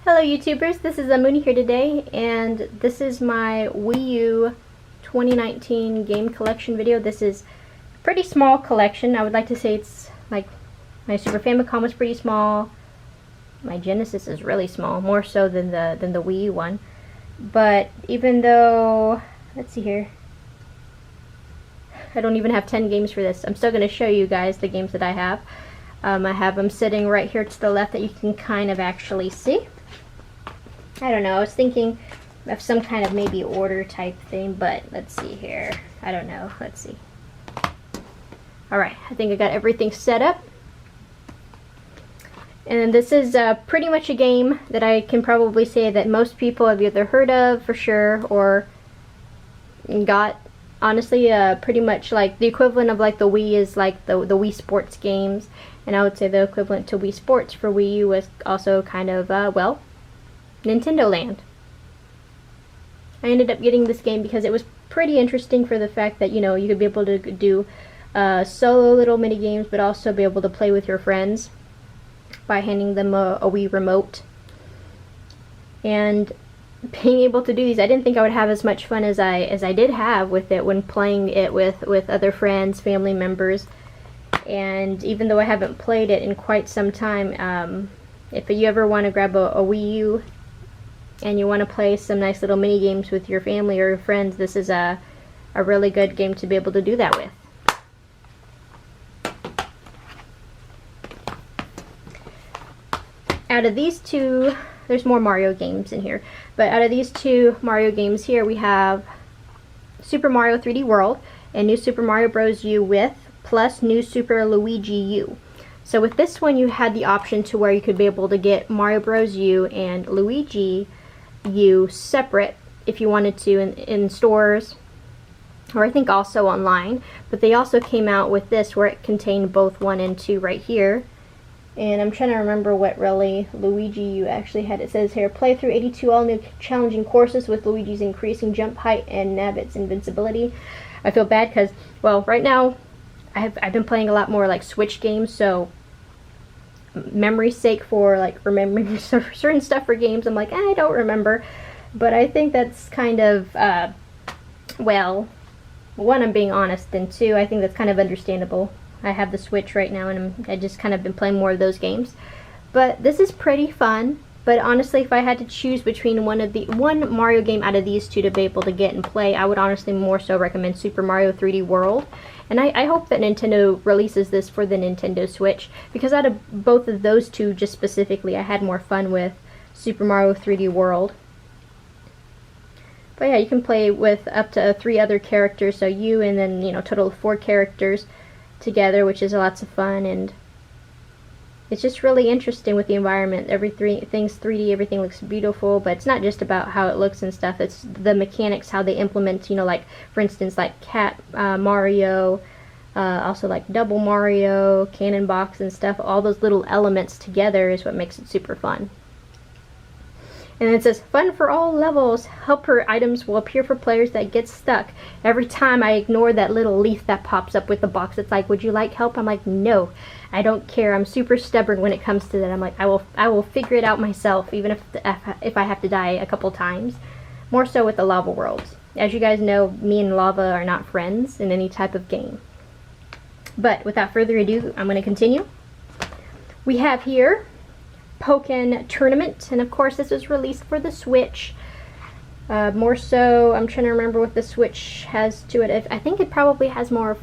Hello YouTubers, this is Mooney here today, and this is my Wii U 2019 game collection video. This is a pretty small collection. I would like to say it's like my Super Famicom was pretty small. My Genesis is really small, more so than the Wii U one. But even though, let's see here, I don't even have 10 games for this, I'm still going to show you guys the games that I have. I have them sitting right here to the left that you can kind of actually see. I don't know, I was thinking of some kind of maybe order type thing, but let's see here. I don't know, let's see. Alright, I think I got everything set up. And this is pretty much a game that I can probably say that most people have either heard of for sure, or got, honestly, pretty much like the equivalent of like the Wii is like the Wii Sports games. And I would say the equivalent to Wii Sports for Wii U was also kind of, well, Nintendo Land. I ended up getting this game because it was pretty interesting for the fact that, you know, you could be able to do solo little mini games, but also be able to play with your friends by handing them a Wii remote. And being able to do these, I didn't think I would have as much fun as I did have with it when playing it with other friends, family members. And even though I haven't played it in quite some time, if you ever want to grab a Wii U and you want to play some nice little mini games with your family or your friends, this is a really good game to be able to do that with. Out of these two, there's more Mario games in here, but out of these two Mario games here, we have Super Mario 3D World and New Super Mario Bros. U with, plus New Super Luigi U. So with this one, you had the option to where you could be able to get Mario Bros. U and Luigi U separate if you wanted to in stores, or I think also online. But they also came out with this where it contained both 1 and 2 right here. And I'm trying to remember what really Luigi U actually had. It says here, play through 82 all-new challenging courses with Luigi's increasing jump height and Nabbit's invincibility. I feel bad because, well, right now I've been playing a lot more like Switch games, so memory's sake for like remembering certain stuff for games, I'm like, I don't remember. But I think that's kind of, well, one, I'm being honest, and two, I think that's kind of understandable. I have the Switch right now, and I just kind of been playing more of those games. But this is pretty fun. But honestly, if I had to choose between one Mario game out of these two to be able to get and play, I would honestly more so recommend Super Mario 3D World. And I hope that Nintendo releases this for the Nintendo Switch, because out of both of those two just specifically, I had more fun with Super Mario 3D World. But yeah, you can play with up to 3 other characters, so you and then, you know, total of 4 characters together, which is lots of fun. And it's just really interesting with the environment. Everything's 3D, everything looks beautiful, but it's not just about how it looks and stuff. It's the mechanics, how they implement, you know, like, for instance, like Cat Mario, also like Double Mario, Cannon Box and stuff. All those little elements together is what makes it super fun. And it says, fun for all levels. Helper items will appear for players that get stuck. Every time I ignore that little leaf that pops up with the box, it's like, would you like help? I'm like, no, I don't care. I'm super stubborn when it comes to that. I'm like, I will figure it out myself, even if I have to die a couple times. More so with the lava worlds. As you guys know, me and lava are not friends in any type of game. But without further ado, I'm going to continue. We have here Pokken Tournament, and of course this was released for the Switch. More so, I'm trying to remember what the Switch has to it. I think it probably has more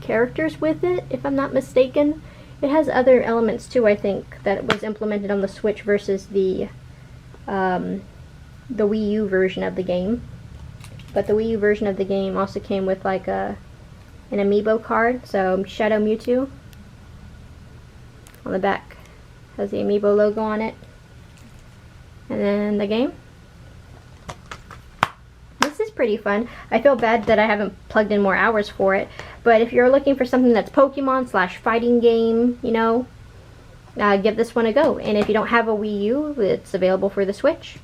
characters with it, if I'm not mistaken. It has other elements too, I think, that was implemented on the Switch versus the Wii U version of the game. But the Wii U version of the game also came with like an amiibo card, so Shadow Mewtwo on the back has the amiibo logo on it. And then the game. This is pretty fun. I feel bad that I haven't plugged in more hours for it, but if you're looking for something that's Pokemon / fighting game, you know, give this one a go. And if you don't have a Wii U, it's available for the Switch.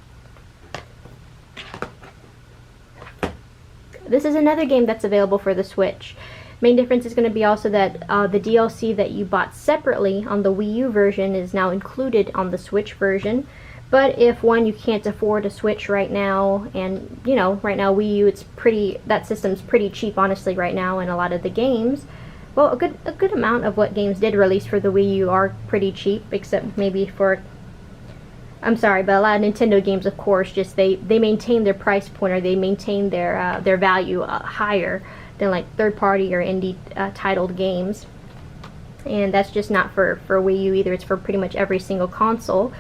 This is another game that's available for the Switch. Main difference is going to be also that the DLC that you bought separately on the Wii U version is now included on the Switch version. But if one, you can't afford a Switch right now, and you know, right now Wii U, that system's pretty cheap honestly right now, and a lot of the games, well, a good amount of what games did release for the Wii U are pretty cheap, except maybe for, I'm sorry, but a lot of Nintendo games, of course, just they maintain their price point, or they maintain their value higher than like third-party or indie titled games. And that's just not for Wii U either. It's for pretty much every single console.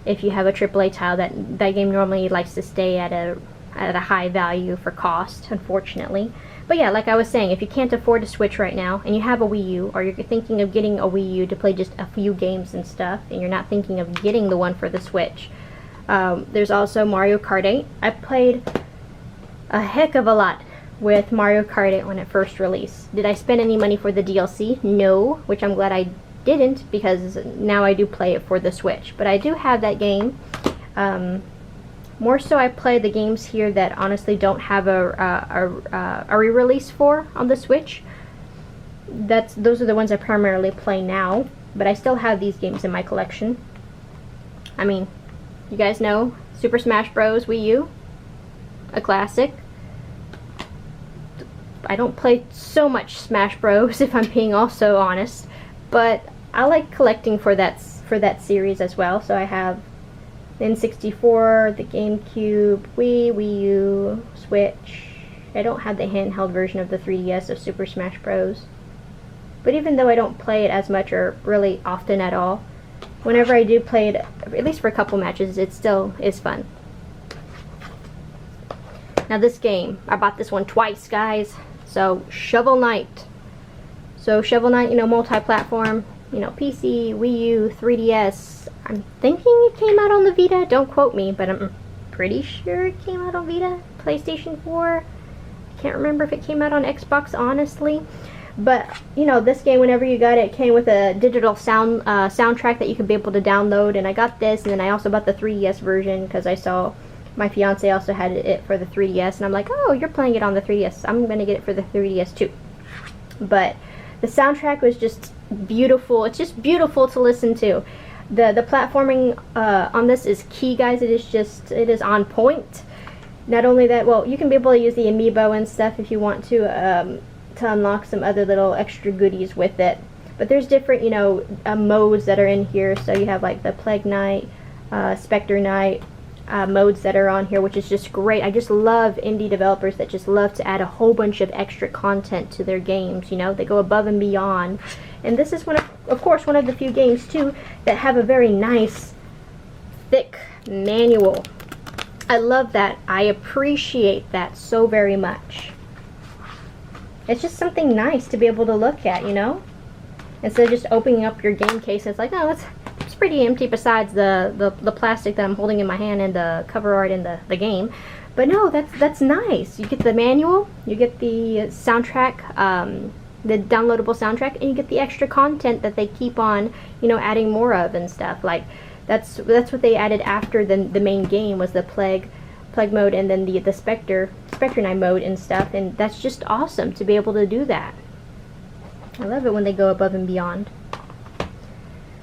If you have a AAA title, that game normally likes to stay at a high value for cost, unfortunately. But yeah, like I was saying, if you can't afford a Switch right now, and you have a Wii U, or you're thinking of getting a Wii U to play just a few games and stuff, and you're not thinking of getting the one for the Switch, there's also Mario Kart 8. I played a heck of a lot with Mario Kart 8 when it first released. Did I spend any money for the DLC? No, which I'm glad I didn't, because now I do play it for the Switch. But I do have that game. More so, I play the games here that honestly don't have a re-release for on the Switch. Those are the ones I primarily play now, but I still have these games in my collection. I mean, you guys know Super Smash Bros. Wii U, a classic. I don't play so much Smash Bros. If I'm being also honest, but I like collecting for that series as well. So I have the N64, the Gamecube, Wii U, Switch. I don't have the handheld version of the 3DS of Super Smash Bros. But even though I don't play it as much or really often at all, whenever I do play it, at least for a couple matches, it still is fun. Now this game, I bought this one twice, guys. So Shovel Knight. So Shovel Knight, you know, multi-platform, you know, PC, Wii U, 3DS. I'm thinking it came out on the Vita. Don't quote me, but I'm pretty sure it came out on Vita. PlayStation 4. I can't remember if it came out on Xbox, honestly. But, you know, this game, whenever you got it, it came with a digital soundtrack that you could be able to download. And I got this, and then I also bought the 3DS version because I saw my fiance also had it for the 3DS. And I'm like, oh, you're playing it on the 3DS. I'm going to get it for the 3DS too. But the soundtrack was just beautiful. It's just beautiful to listen to. The platforming on this is key, guys. It is on point. Not only that, well, you can be able to use the amiibo and stuff if you want to unlock some other little extra goodies with it. But there's different, you know, modes that are in here. So you have like the Plague Knight, Spectre Knight modes that are on here, which is just great. I just love indie developers that just love to add a whole bunch of extra content to their games. You know, they go above and beyond. And this is of course, one of the few games too that have a very nice, thick manual. I love that. I appreciate that so very much. It's just something nice to be able to look at, you know? Instead of just opening up your game case, it's like, oh, it's pretty empty besides the plastic that I'm holding in my hand and the cover art in the game. But no, that's nice. You get the manual, you get the soundtrack, the downloadable soundtrack, and you get the extra content that they keep on, you know, adding more of and stuff. Like, that's what they added after the main game was the Plague mode, and then the Spectre Knight mode and stuff, and that's just awesome to be able to do that. I love it when they go above and beyond.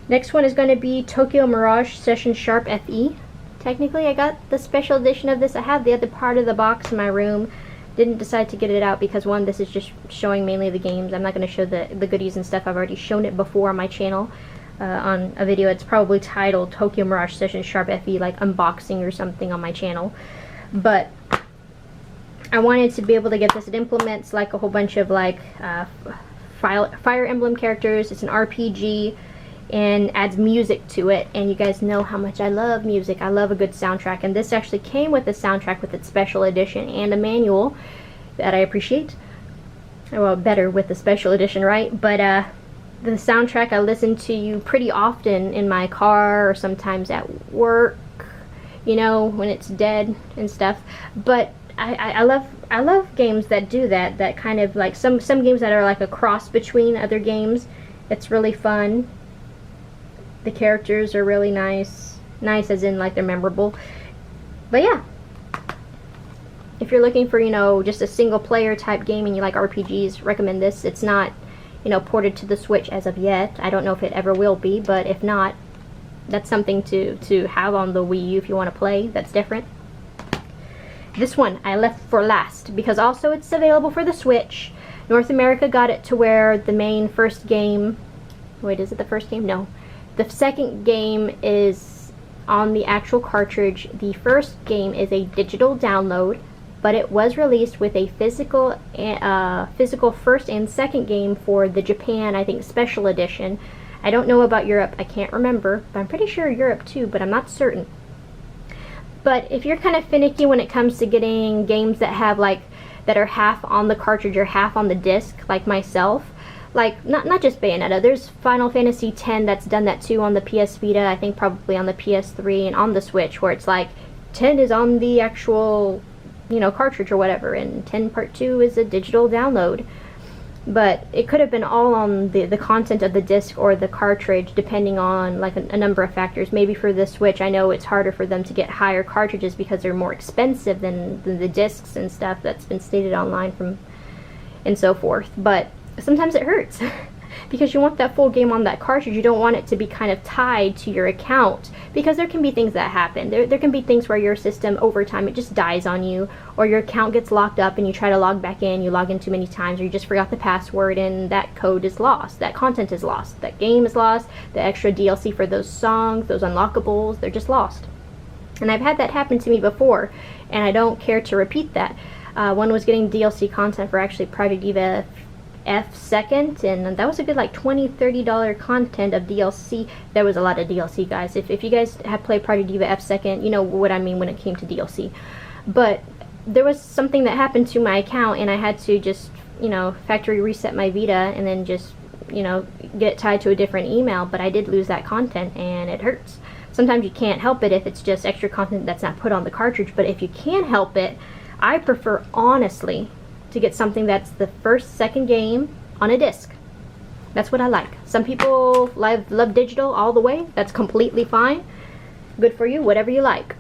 Next one is going to be Tokyo Mirage Session Sharp FE. Technically, I got the special edition of this. I have the other part of the box in my room. Didn't decide to get it out because, one, this is just showing mainly the games. I'm not going to show the goodies and stuff. I've already shown it before on my channel on a video. It's probably titled Tokyo Mirage Session Sharp FE, like unboxing or something on my channel. But I wanted to be able to get this. It implements like a whole bunch of like Fire Emblem characters. It's an RPG and adds music to it, and you guys know how much I love music. I love a good soundtrack, and this actually came with a soundtrack with its special edition and a manual that I appreciate. Well, better with the special edition, right? But the soundtrack I listen to pretty often in my car or sometimes at work, you know, when it's dead and stuff. But I love games that do that kind of like some games that are like a cross between other games. It's really fun. The characters are really nice as in like they're memorable. But yeah, if you're looking for, you know, just a single player type game and you like RPGs, recommend this. It's not, you know, ported to the Switch as of yet. I don't know if it ever will be, but if not, that's something to have on the Wii U if you want to play. That's different. This one I left for last because also it's available for the Switch. North America got it to where the main first game, wait, is it the first game? No. The second game is on the actual cartridge. The first game is a digital download, but it was released with a physical first and second game for the Japan, I think, special edition. I don't know about Europe, I can't remember, but I'm pretty sure Europe too, but I'm not certain. But if you're kind of finicky when it comes to getting games that have that are half on the cartridge or half on the disc, like myself, like not just Bayonetta, there's Final Fantasy X that's done that too on the PS Vita, I think probably on the PS3 and on the Switch, where it's like 10 is on the actual, you know, cartridge or whatever, and 10 Part 2 is a digital download. But it could have been all on the content of the disc or the cartridge, depending on like a number of factors. Maybe for the Switch, I know it's harder for them to get higher cartridges because they're more expensive than the discs and stuff that's been stated online from and so forth. But sometimes it hurts because you want that full game on that cartridge. You don't want it to be kind of tied to your account, because there can be things that happen. There can be things where your system over time it just dies on you, or your account gets locked up and you try to log back in, you log in too many times, or you just forgot the password and that code is lost, that content is lost, that game is lost, the extra DLC for those songs, those unlockables, they're just lost. And I've had that happen to me before, and I don't care to repeat that. One was getting DLC content for actually Project Diva F second, and that was a good like $20-30 content of DLC. There was a lot of DLC, guys. If you guys have played Project Diva F second, you know what I mean when it came to DLC. But there was something that happened to my account, and I had to just, you know, factory reset my Vita and then just, you know, get it tied to a different email. But I did lose that content, and it hurts. Sometimes you can't help it if it's just extra content that's not put on the cartridge, but if you can help it, I prefer, honestly, to get something that's the first, second game on a disc. That's what I like. Some people love digital all the way. That's completely fine. Good for you, whatever you like.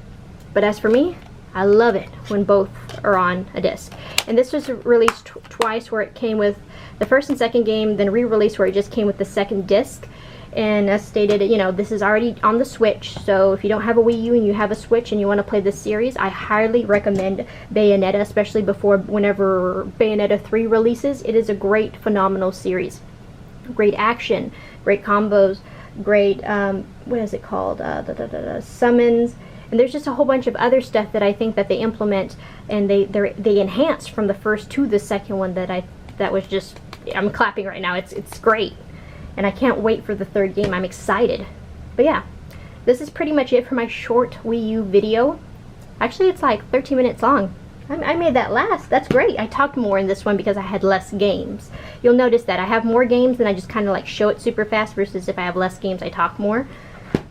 But as for me, I love it when both are on a disc. And this was released twice, where it came with the first and second game, then re-released where it just came with the second disc. And as stated, you know, this is already on the Switch, so if you don't have a Wii U and you have a Switch and you want to play this series, I highly recommend Bayonetta, especially whenever Bayonetta 3 releases. It is a great, phenomenal series. Great action, great combos, great, what is it called, summons, and there's just a whole bunch of other stuff that I think that they implement and they enhance from the first to the second one that was just, I'm clapping right now, it's great. And I can't wait for the third game. I'm excited. But yeah, this is pretty much it for my short Wii U video. Actually, it's like 13 minutes long. I made that last. That's great. I talked more in this one because I had less games. You'll notice that I have more games and I just kind of like show it super fast, versus if I have less games, I talk more.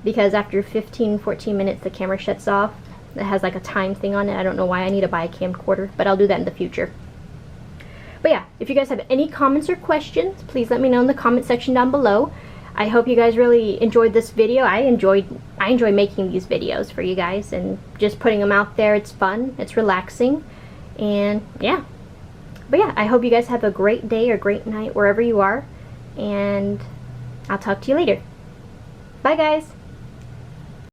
Because after 15-14 minutes, the camera shuts off. It has like a time thing on it. I don't know why. I need to buy a camcorder, but I'll do that in the future. But yeah, if you guys have any comments or questions, please let me know in the comment section down below. I hope you guys really enjoyed this video. I enjoy making these videos for you guys and just putting them out there. It's fun, it's relaxing, and yeah. But yeah, I hope you guys have a great day or great night wherever you are, and I'll talk to you later. Bye guys!